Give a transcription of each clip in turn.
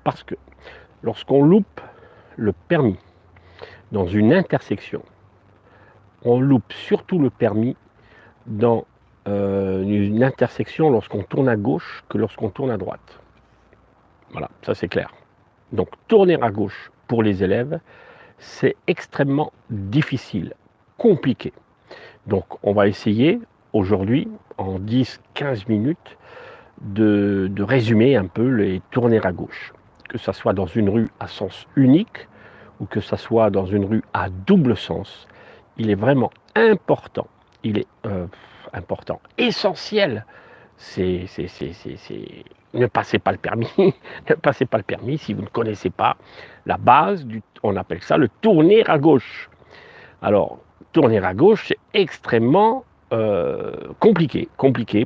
Parce que lorsqu'on loupe le permis dans une intersection, on loupe surtout le permis dans une intersection lorsqu'on tourne à gauche que lorsqu'on tourne à droite. Voilà, ça c'est clair. Donc tourner à gauche pour les élèves, c'est extrêmement difficile, compliqué. Donc on va essayer aujourd'hui, en 10-15 minutes, de résumer un peu les tourner à gauche. Que ça soit dans une rue à sens unique ou que ça soit dans une rue à double sens, il est vraiment important, important, essentiel. Ne passez pas le permis, ne passez pas le permis si vous ne connaissez pas la base, on appelle ça le tourner à gauche. Alors, tourner à gauche, c'est extrêmement compliqué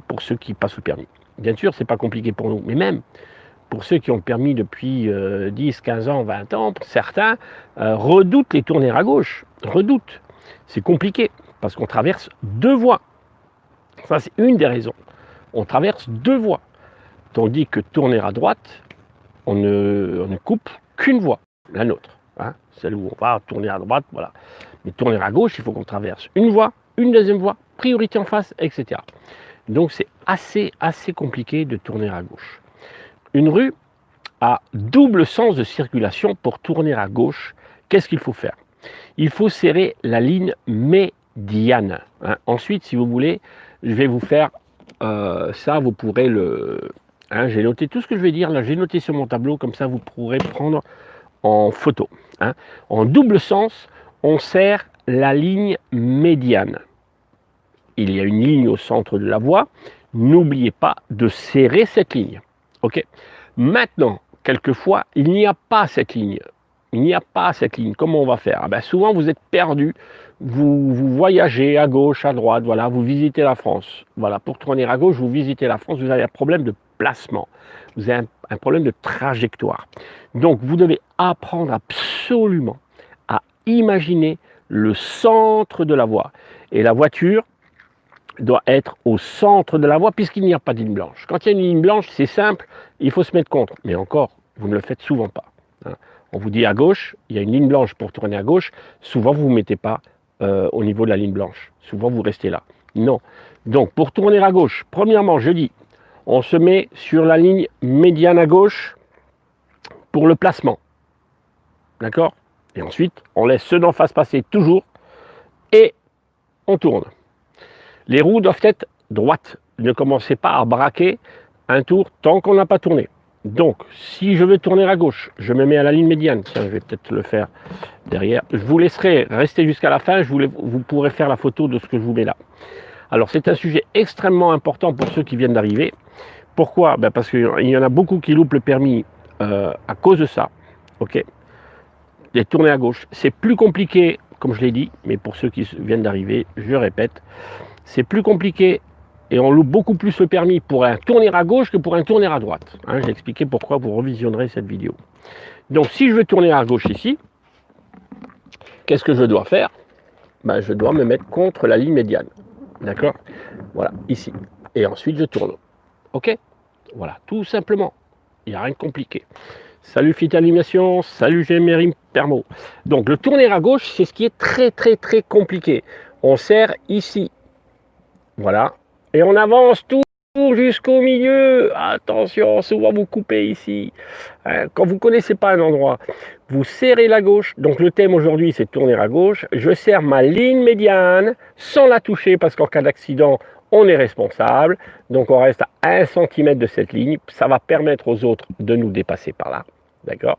pour ceux qui passent le permis. Bien sûr, c'est pas compliqué pour nous, mais même pour ceux qui ont le permis depuis 10, 15 ans, 20 ans, certains redoutent les tourner à gauche, redoutent. C'est compliqué, parce qu'on traverse deux voies. Ça, c'est une des raisons. On traverse deux voies. Tandis que tourner à droite, on ne coupe qu'une voie, la nôtre. Hein, celle où on va tourner à droite, voilà. Mais tourner à gauche, il faut qu'on traverse une voie, une deuxième voie, priorité en face, etc. Donc c'est assez compliqué de tourner à gauche. Une rue a double sens de circulation. Pour tourner à gauche, qu'est-ce qu'il faut faire? Il faut serrer la ligne médiane. Hein. Ensuite, si vous voulez, je vais vous faire ça, vous pourrez le... Hein, j'ai noté tout ce que je vais dire, là j'ai noté sur mon tableau, comme ça vous pourrez prendre en photo. Hein. En double sens, on serre la ligne médiane. Il y a une ligne au centre de la voie, n'oubliez pas de serrer cette ligne. Ok. Maintenant, quelquefois, il n'y a pas cette ligne. Il n'y a pas cette ligne. Comment on va faire? Souvent, vous êtes perdu. Vous voyagez à gauche, à droite. Voilà, vous visitez la France. Voilà, pour tourner à gauche, vous visitez la France. Vous avez un problème de placement. Vous avez un problème de trajectoire. Donc, vous devez apprendre absolument à imaginer le centre de la voie. Et la voiture doit être au centre de la voie puisqu'il n'y a pas de ligne blanche. Quand il y a une ligne blanche, c'est simple, il faut se mettre contre. Mais encore, vous ne le faites souvent pas. Hein. On vous dit à gauche, il y a une ligne blanche pour tourner à gauche. Souvent, vous ne vous mettez pas au niveau de la ligne blanche. Souvent, vous restez là. Non. Donc, pour tourner à gauche, premièrement, je dis, on se met sur la ligne médiane à gauche pour le placement. D'accord? Et ensuite, on laisse ceux d'en face passer toujours et on tourne. Les roues doivent être droites. Ne commencez pas à braquer un tour tant qu'on n'a pas tourné. Donc, si je veux tourner à gauche, je me mets à la ligne médiane. Tiens, je vais peut-être le faire derrière. Je vous laisserai rester jusqu'à la fin. Vous pourrez faire la photo de ce que je vous mets là. Alors, c'est un sujet extrêmement important pour ceux qui viennent d'arriver. Pourquoi? Parce qu'il y en a beaucoup qui loupent le permis à cause de ça. Ok. De tourner à gauche. C'est plus compliqué, comme je l'ai dit, mais pour ceux qui viennent d'arriver, je répète, c'est plus compliqué et on loupe beaucoup plus le permis pour un tourner à gauche que pour un tourner à droite. Hein, j'ai expliqué pourquoi, vous revisionnerez cette vidéo. Donc si je veux tourner à gauche ici, qu'est-ce que je dois faire? Je dois me mettre contre la ligne médiane. D'accord? Voilà, ici. Et ensuite je tourne. Ok? Voilà, tout simplement. Il n'y a rien de compliqué. Salut Fit Animation, salut Jémérim Permo. Donc le tourner à gauche, c'est ce qui est très compliqué. On serre ici. Voilà. Et on avance tout jusqu'au milieu. Attention, souvent vous coupez ici. Quand vous ne connaissez pas un endroit, vous serrez la gauche. Donc le thème aujourd'hui, c'est tourner à gauche. Je serre ma ligne médiane sans la toucher parce qu'en cas d'accident, on est responsable. Donc on reste à 1 cm de cette ligne. Ça va permettre aux autres de nous dépasser par là. D'accord?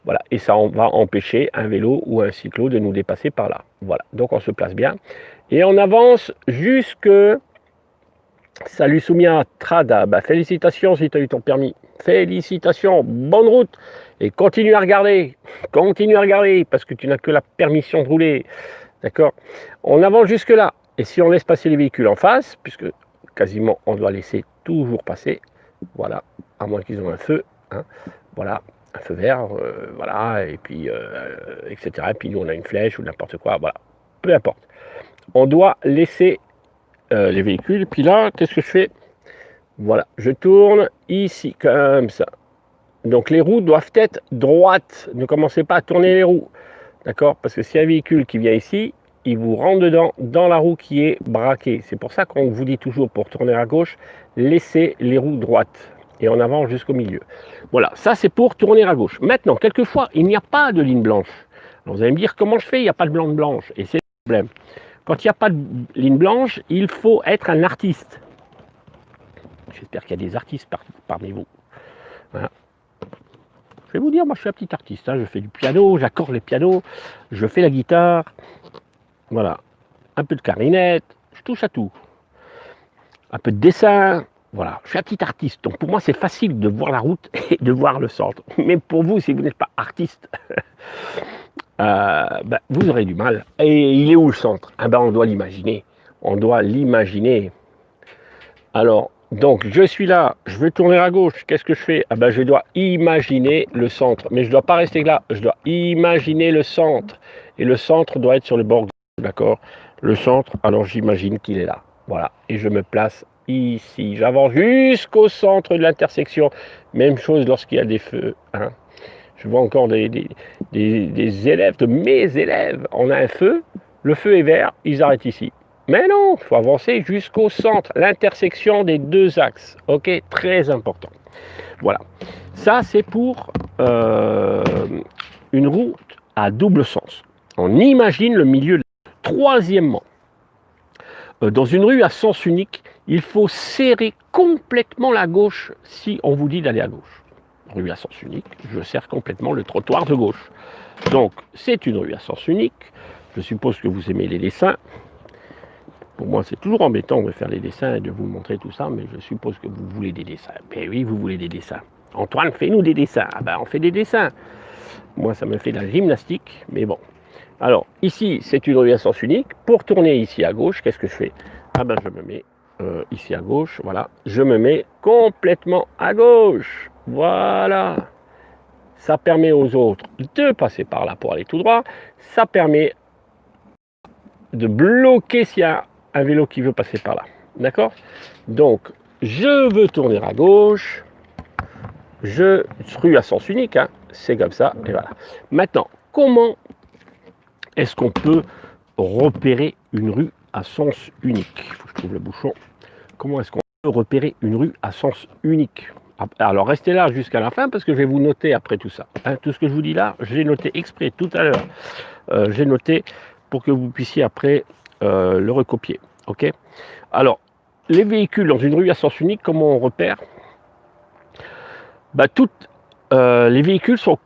Voilà. Et ça on va empêcher un vélo ou un cyclo de nous dépasser par là. Voilà. Donc on se place bien. Et on avance jusque... Salut Soumia Trada, félicitations si tu as eu ton permis. Félicitations, bonne route. Et continue à regarder, parce que tu n'as que la permission de rouler. D'accord? On avance jusque là. Et si on laisse passer les véhicules en face, puisque quasiment on doit laisser toujours passer, voilà, à moins qu'ils ont un feu, hein, voilà, un feu vert, voilà, et puis, etc. Et puis nous on a une flèche ou n'importe quoi, voilà, peu importe. On doit laisser les véhicules, et puis là, qu'est-ce que je fais? Voilà, je tourne ici, comme ça. Donc les roues doivent être droites. Ne commencez pas à tourner les roues. D'accord? Parce que si un véhicule qui vient ici, il vous rentre dedans, dans la roue qui est braquée. C'est pour ça qu'on vous dit toujours, pour tourner à gauche, laissez les roues droites. Et on avance jusqu'au milieu. Voilà, ça c'est pour tourner à gauche. Maintenant, quelquefois, il n'y a pas de ligne blanche. Alors, vous allez me dire, comment je fais? Il n'y a pas de blanche. Et c'est le problème. Quand il n'y a pas de ligne blanche, il faut être un artiste. J'espère qu'il y a des artistes parmi vous. Voilà. Je vais vous dire, moi je suis un petit artiste. Hein. Je fais du piano, j'accorde les pianos, je fais la guitare. Voilà. Un peu de clarinette, je touche à tout. Un peu de dessin. Voilà, je suis un petit artiste, donc pour moi c'est facile de voir la route et de voir le centre. Mais pour vous, si vous n'êtes pas artiste, vous aurez du mal. Et il est où le centre? On doit l'imaginer. On doit l'imaginer. Alors, donc je suis là, je veux tourner à gauche, qu'est-ce que je fais? Je dois imaginer le centre. Mais je ne dois pas rester là, je dois imaginer le centre. Et le centre doit être sur le bord gauche, d'accord? Le centre, alors j'imagine qu'il est là. Voilà, et je me place ici, j'avance jusqu'au centre de l'intersection. Même chose lorsqu'il y a des feux. Hein. Je vois encore des élèves, de mes élèves. On a un feu, le feu est vert, ils arrêtent ici. Mais non, il faut avancer jusqu'au centre, l'intersection des deux axes. Ok, très important. Voilà, ça c'est pour une route à double sens. On imagine le milieu. Troisièmement, dans une rue à sens unique, il faut serrer complètement la gauche si on vous dit d'aller à gauche. Rue à sens unique, je serre complètement le trottoir de gauche. Donc, c'est une rue à sens unique. Je suppose que vous aimez les dessins. Pour moi, c'est toujours embêtant de faire les dessins et de vous montrer tout ça, mais je suppose que vous voulez des dessins. Ben oui, vous voulez des dessins. Antoine, fais-nous des dessins. On fait des dessins. Moi, ça me fait de la gymnastique, mais bon. Alors, ici, c'est une rue à sens unique. Pour tourner ici à gauche, qu'est-ce que je fais? Je me mets ici à gauche, voilà. Je me mets complètement à gauche. Voilà. Ça permet aux autres de passer par là pour aller tout droit. Ça permet de bloquer s'il y a un vélo qui veut passer par là. D'accord? Donc, je veux tourner à gauche. Rue à sens unique, hein. C'est comme ça, et voilà. Maintenant, comment est-ce qu'on peut repérer une rue à sens unique? Il faut que je trouve le bouchon. Comment est-ce qu'on peut repérer une rue à sens unique? Alors restez là jusqu'à la fin parce que je vais vous noter après tout ça. Hein, tout ce que je vous dis là, j'ai noté exprès tout à l'heure. J'ai noté pour que vous puissiez après le recopier. Ok? Alors, les véhicules dans une rue à sens unique, comment on repère? Les véhicules sont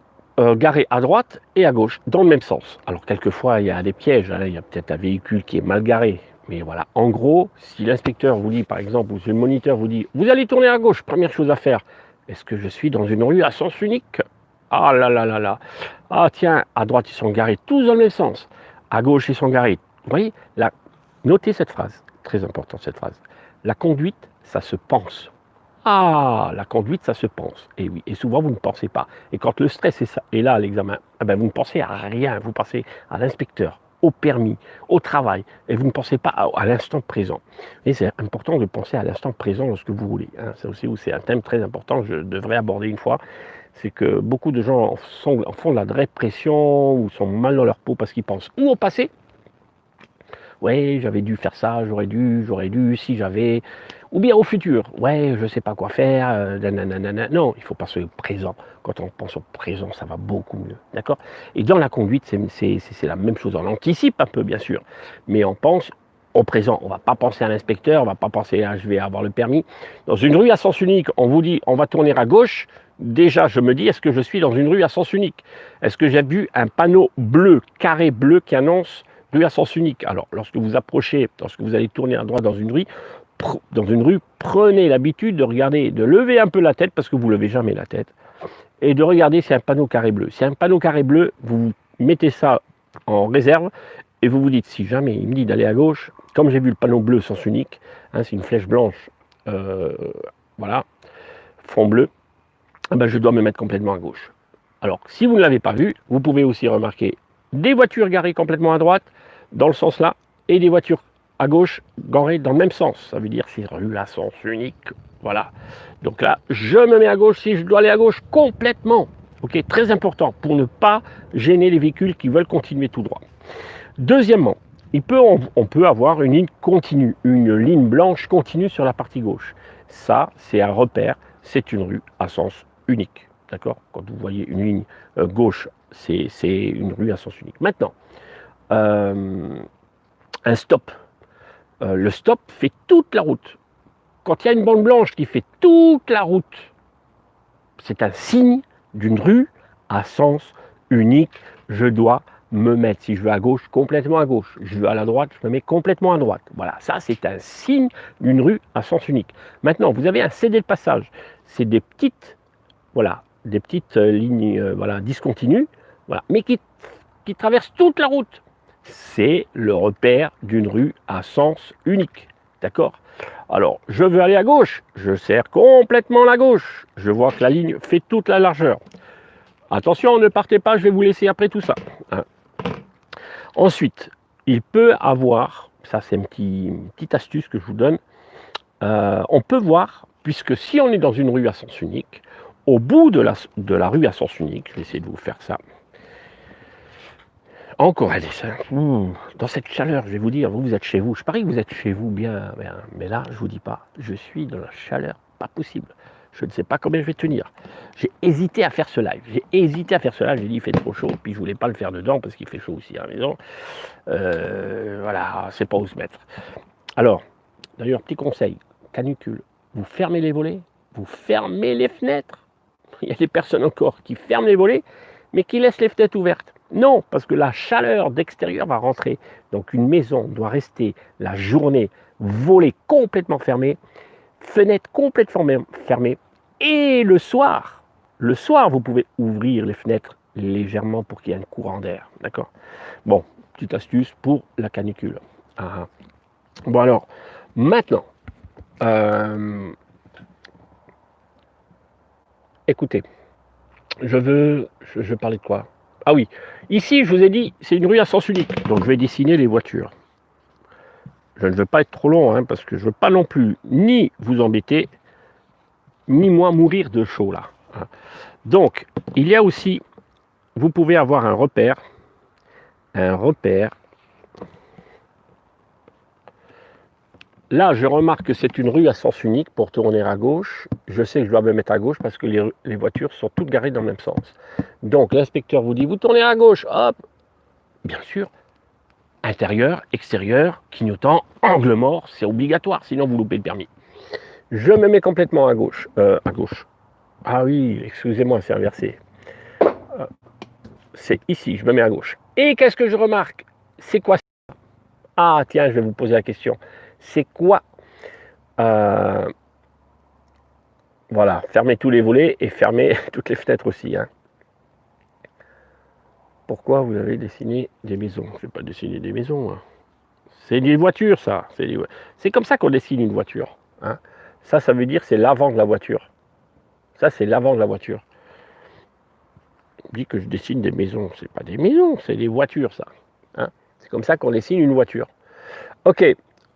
garés à droite et à gauche, dans le même sens. Alors quelquefois, il y a des pièges, hein, il y a peut-être un véhicule qui est mal garé. Mais voilà, en gros, si l'inspecteur vous dit, par exemple, ou si le moniteur vous dit, vous allez tourner à gauche, première chose à faire, est-ce que je suis dans une rue à sens unique? Ah là là là là. Ah tiens, à droite, ils sont garés tous dans le même sens. À gauche, ils sont garés. Vous voyez, là, notez cette phrase, très importante cette phrase. La conduite, ça se pense. Ah, la conduite, ça se pense. Et oui, et souvent, vous ne pensez pas. Et quand le stress est là à l'examen, vous ne pensez à rien. Vous pensez à l'inspecteur, au permis, au travail. Et vous ne pensez pas à l'instant présent. Et c'est important de penser à l'instant présent lorsque vous roulez. Hein. Ça aussi, c'est un thème très important que je devrais aborder une fois. C'est que beaucoup de gens font de la dépression ou sont mal dans leur peau parce qu'ils pensent ou au passé. Ouais, j'avais dû faire ça, j'aurais dû, si j'avais... Ou bien au futur, ouais, je ne sais pas quoi faire, non, il faut penser au présent. Quand on pense au présent, ça va beaucoup mieux, d'accord? Et dans la conduite, c'est la même chose. On anticipe un peu, bien sûr, mais on pense au présent. On ne va pas penser à l'inspecteur, on ne va pas penser à je vais avoir le permis. Dans une rue à sens unique, on vous dit on va tourner à gauche. Déjà, je me dis, est-ce que je suis dans une rue à sens unique? Est-ce que j'ai vu un panneau bleu, carré bleu qui annonce rue à sens unique? Alors, lorsque vous approchez, lorsque vous allez tourner à droite dans une rue, prenez l'habitude de regarder, de lever un peu la tête, parce que vous ne levez jamais la tête, et de regarder si un panneau carré bleu. Si un panneau carré bleu, vous mettez ça en réserve, et vous vous dites, si jamais il me dit d'aller à gauche, comme j'ai vu le panneau bleu sens unique, hein, c'est une flèche blanche, voilà, fond bleu, je dois me mettre complètement à gauche. Alors, si vous ne l'avez pas vu, vous pouvez aussi remarquer des voitures garées complètement à droite, dans le sens là, et des voitures à gauche, garées dans le même sens. Ça veut dire c'est rue à sens unique. Voilà. Donc là, je me mets à gauche si je dois aller à gauche complètement. Ok, très important pour ne pas gêner les véhicules qui veulent continuer tout droit. Deuxièmement, on peut avoir une ligne continue, une ligne blanche continue sur la partie gauche. Ça, c'est un repère, c'est une rue à sens unique. D'accord? Quand vous voyez une ligne gauche, c'est une rue à sens unique. Maintenant, un stop. Le stop fait toute la route. Quand il y a une bande blanche qui fait toute la route, c'est un signe d'une rue à sens unique. Je dois me mettre, si je veux à gauche, complètement à gauche. Je veux à la droite, je me mets complètement à droite. Voilà, ça c'est un signe d'une rue à sens unique. Maintenant, vous avez un cédé de passage. C'est des petites, voilà, des petites lignes voilà, discontinues, voilà, mais qui traversent toute la route. C'est le repère d'une rue à sens unique. D'accord? Alors, je veux aller à gauche, je serre complètement la gauche. Je vois que la ligne fait toute la largeur. Attention, ne partez pas, je vais vous laisser après tout ça. Hein. Ensuite, il peut avoir, ça c'est une petite astuce que je vous donne, on peut voir, puisque si on est dans une rue à sens unique, au bout de la rue à sens unique, je vais essayer de vous faire ça, encore un dessin. Dans cette chaleur, je vais vous dire, vous êtes chez vous. Je parie que vous êtes chez vous bien, mais là, je vous dis pas. Je suis dans la chaleur, pas possible. Je ne sais pas combien je vais tenir. J'ai hésité à faire ce live. J'ai dit il fait trop chaud, puis je voulais pas le faire dedans parce qu'il fait chaud aussi à la maison. Voilà, c'est pas où se mettre. Alors, d'ailleurs, petit conseil, canicule. Vous fermez les volets, vous fermez les fenêtres. Il y a des personnes encore qui ferment les volets, mais qui laissent les fenêtres ouvertes. Non, parce que la chaleur d'extérieur va rentrer. Donc une maison doit rester la journée, volets complètement fermés, fenêtres complètement fermées. Et le soir, vous pouvez ouvrir les fenêtres légèrement pour qu'il y ait un courant d'air. D'accord? Bon, petite astuce pour la canicule. Ah. Bon alors, maintenant, écoutez, je parlais de quoi? Ah oui, ici je vous ai dit, c'est une rue à sens unique, donc je vais dessiner les voitures. Je ne veux pas être trop long, hein, parce que je ne veux pas non plus ni vous embêter, ni moi mourir de chaud là. Donc, il y a aussi, vous pouvez avoir un repère. Là, je remarque que c'est une rue à sens unique pour tourner à gauche. Je sais que je dois me mettre à gauche parce que les voitures sont toutes garées dans le même sens. Donc, l'inspecteur vous dit, vous tournez à gauche, hop. Bien sûr, intérieur, extérieur, clignotant, angle mort, c'est obligatoire, sinon vous loupez le permis. Je me mets complètement à gauche. Ah oui, excusez-moi, c'est inversé. C'est ici, je me mets à gauche. Et qu'est-ce que je remarque? C'est quoi ça? Ah tiens, je vais vous poser la question. C'est quoi voilà, fermez tous les volets et fermez toutes les fenêtres aussi. Hein. Pourquoi vous avez dessiné des maisons? Je ne vais pas dessiner des maisons. Hein. C'est des voitures, ça. C'est comme ça qu'on dessine une voiture. Hein. Ça veut dire c'est l'avant de la voiture. Ça, c'est l'avant de la voiture. On dit que je dessine des maisons. C'est pas des maisons, c'est des voitures, ça. Hein. C'est comme ça qu'on dessine une voiture. Ok.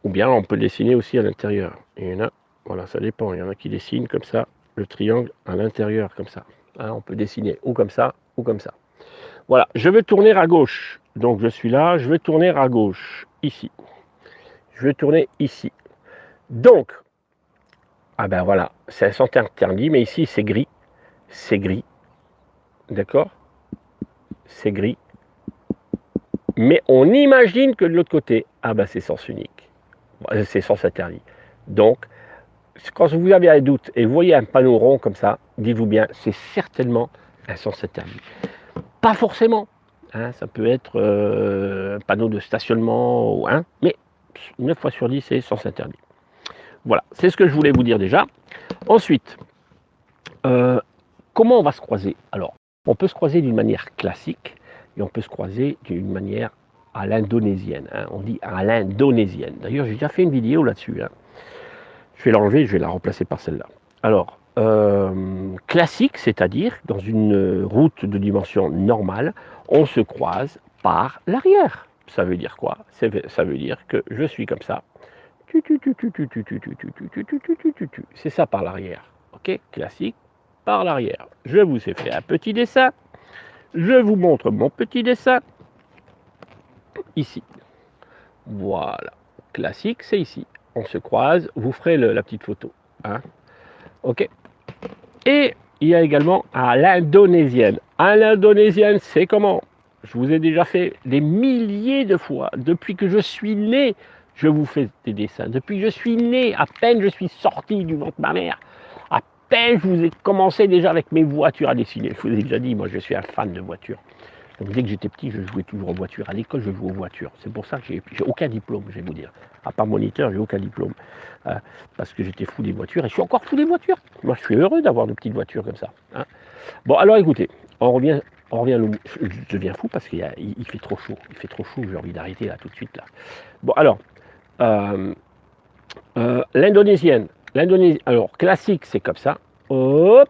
Ou bien on peut dessiner aussi à l'intérieur. Il y en a, voilà, ça dépend. Il y en a qui dessinent comme ça, le triangle à l'intérieur, comme ça. Hein, on peut dessiner ou comme ça, ou comme ça. Voilà, je veux tourner à gauche. Donc je suis là, je veux tourner à gauche, ici. Je veux tourner ici. Donc, ah ben voilà, c'est un sens interdit, mais ici c'est gris. C'est gris. D'accord? C'est gris. Mais on imagine que de l'autre côté, ah ben c'est sens unique. C'est sens interdit. Donc, quand vous avez un doute et vous voyez un panneau rond comme ça, dites-vous bien, c'est certainement un sens interdit. Pas forcément. Hein, ça peut être un panneau de stationnement, ou mais 9 fois sur 10, c'est sens interdit. Voilà, c'est ce que je voulais vous dire déjà. Ensuite, comment on va se croiser? Alors, on peut se croiser d'une manière classique et on peut se croiser d'une manière à l'indonésienne. Hein. On dit à l'indonésienne. D'ailleurs, j'ai déjà fait une vidéo là-dessus. Hein. Je vais l'enlever, je vais la remplacer par celle-là. Alors, classique, c'est-à-dire dans une route de dimension normale, on se croise par l'arrière. Ça veut dire quoi? Ça veut dire que je suis comme ça, C'est ça par l'arrière. Ok, classique, par l'arrière. Je vous ai fait un petit dessin. Je vous montre mon petit dessin. Ici. Voilà. Classique, c'est ici. On se croise. Vous ferez la petite photo. Hein, ok. Et il y a également à l'indonésienne. À l'indonésienne, c'est comment? Je vous ai déjà fait des milliers de fois. Depuis que je suis né, je vous fais des dessins. Depuis que je suis né, à peine je suis sorti du ventre de ma mère, à peine je vous ai commencé déjà avec mes voitures à dessiner. Je vous ai déjà dit, moi je suis un fan de voitures. Donc, dès que j'étais petit, je jouais toujours aux voitures. À l'école, je jouais aux voitures. C'est pour ça que j'ai aucun diplôme, je vais vous dire. À part moniteur, j'ai aucun diplôme. Parce que j'étais fou des voitures et je suis encore fou des voitures. Moi, je suis heureux d'avoir de petites voitures comme ça. Hein. Bon, alors écoutez, on revient je deviens fou parce qu'il fait trop chaud. Il fait trop chaud, j'ai envie d'arrêter là tout de suite. Là. Bon, alors, l'indonésienne. Alors, classique, c'est comme ça. Hop.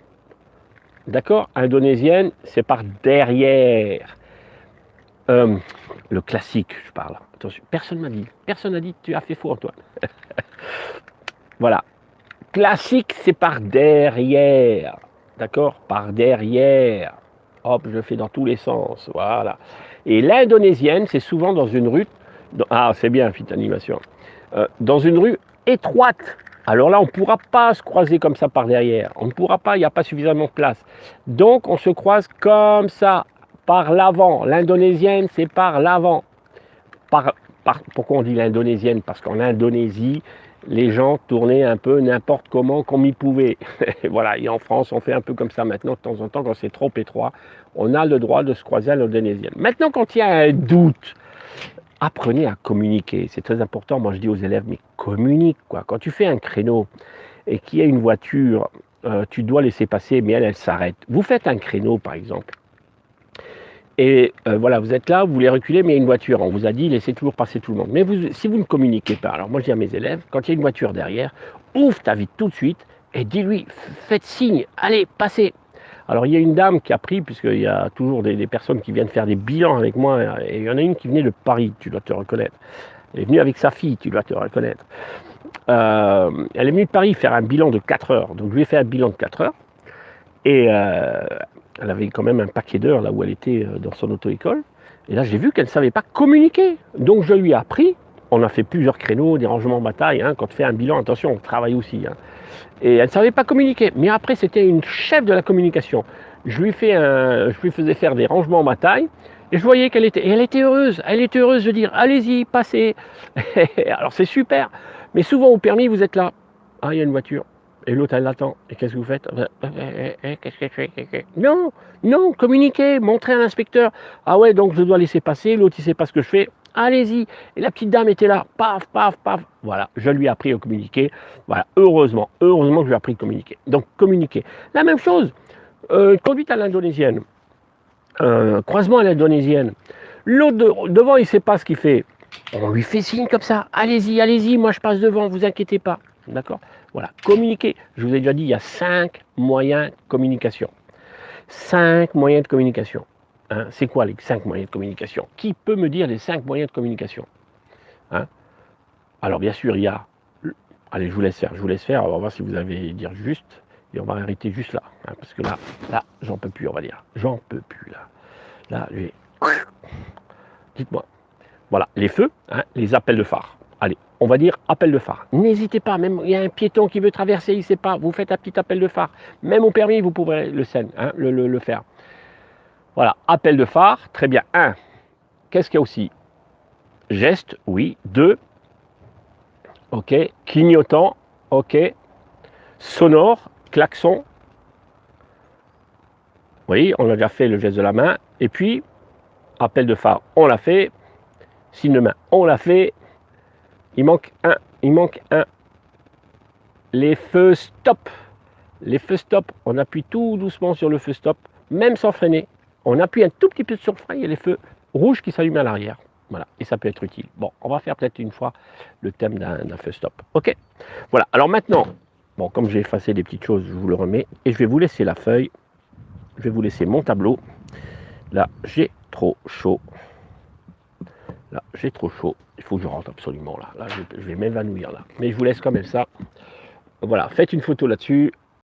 D'accord. Indonésienne, c'est par derrière. Le classique, je parle. Attention, personne m'a dit. Personne n'a dit tu as fait faux, Antoine. Voilà. Classique, c'est par derrière. D'accord. Par derrière. Hop, je le fais dans tous les sens. Voilà. Et l'indonésienne, c'est souvent dans une rue. Ah, c'est bien, fit animation. Dans une rue étroite. Alors là, on ne pourra pas se croiser comme ça par derrière. On ne pourra pas, il n'y a pas suffisamment de place. Donc, on se croise comme ça, par l'avant. L'indonésienne, c'est par l'avant. Pourquoi on dit l'indonésienne? Parce qu'en Indonésie, les gens tournaient un peu n'importe comment, comme ils pouvaient. Voilà, et en France, on fait un peu comme ça maintenant, de temps en temps, quand c'est trop étroit, on a le droit de se croiser à l'indonésienne. Maintenant, quand il y a un doute, apprenez à communiquer, c'est très important. Moi, je dis aux élèves, mais communique, quoi. Quand tu fais un créneau et qu'il y a une voiture, tu dois laisser passer, mais elle s'arrête. Vous faites un créneau, par exemple, et voilà, vous êtes là, vous voulez reculer, mais il y a une voiture. On vous a dit, laissez toujours passer tout le monde. Mais si vous ne communiquez pas, alors moi, je dis à mes élèves, quand il y a une voiture derrière, ouvre ta vitre tout de suite et dis-lui, faites signe, allez, passez. Alors il y a une dame qui a pris, puisqu'il y a toujours des personnes qui viennent faire des bilans avec moi, et il y en a une qui venait de Paris, tu dois te reconnaître. Elle est venue avec sa fille, tu dois te reconnaître. Elle est venue de Paris faire un bilan de 4 heures. Donc je lui ai fait un bilan de 4 heures. Et elle avait quand même un paquet d'heures là où elle était dans son auto-école. Et là j'ai vu qu'elle ne savait pas communiquer. Donc je lui ai appris. On a fait plusieurs créneaux, des rangements de bataille. Hein, quand tu fais un bilan, attention, on travaille aussi. Hein. Et elle ne savait pas communiquer. Mais après, c'était une chef de la communication. Je lui faisais faire des rangements en bataille. Et je voyais qu'elle était... Et elle était heureuse. Elle était heureuse de dire, allez-y, passez. Alors, c'est super. Mais souvent, au permis, vous êtes là. Ah, il y a une voiture. Et l'autre, elle l'attend. Et qu'est-ce que vous faites? Qu'est-ce que je fais? Non, communiquez, montrez à l'inspecteur. Ah ouais, donc je dois laisser passer. L'autre, il ne sait pas ce que je fais. Allez-y. Et la petite dame était là, paf, paf, paf. Voilà, je lui ai appris à communiquer. Voilà, heureusement que je lui ai appris à communiquer. Donc, communiquer. La même chose, conduite à l'indonésienne, croisement à l'indonésienne. L'autre devant, il ne sait pas ce qu'il fait. On lui fait signe comme ça. Allez-y, moi je passe devant, vous inquiétez pas. D'accord? Voilà, communiquer. Je vous ai déjà dit, il y a 5 moyens de communication. 5 moyens de communication. Hein, c'est quoi les 5 moyens de communication? Qui peut me dire les 5 moyens de communication? Hein? Alors bien sûr, il y a... Allez, je vous laisse faire, on va voir si vous allez dire juste, et on va arrêter juste là, hein, parce que là, j'en peux plus, on va dire. J'en peux plus, là. Là, dites-moi. Voilà, les feux, hein, les appels de phare. Allez, on va dire appel de phare. N'hésitez pas, même il y a un piéton qui veut traverser, il ne sait pas, vous faites un petit appel de phare. Même au permis, vous pourrez le faire. Voilà, appel de phare, très bien. 1. Qu'est-ce qu'il y a aussi? Geste, oui. 2. Ok. Clignotant, ok. Sonore, klaxon. Vous voyez, on a déjà fait le geste de la main. Et puis, appel de phare, on l'a fait. Signe de main, on l'a fait. Il manque un. Les feux stop. Les feux stop, on appuie tout doucement sur le feu stop, même sans freiner. On appuie un tout petit peu sur le frein, il y a les feux rouges qui s'allument à l'arrière. Voilà, et ça peut être utile. Bon, on va faire peut-être une fois le thème d'un feu stop. Ok. Voilà, alors maintenant, bon, comme j'ai effacé des petites choses, je vous le remets. Et je vais vous laisser la feuille. Je vais vous laisser mon tableau. Là, j'ai trop chaud. Là, j'ai trop chaud. Il faut que je rentre absolument là. Là, je vais m'évanouir là. Mais je vous laisse quand même ça. Voilà, faites une photo là-dessus.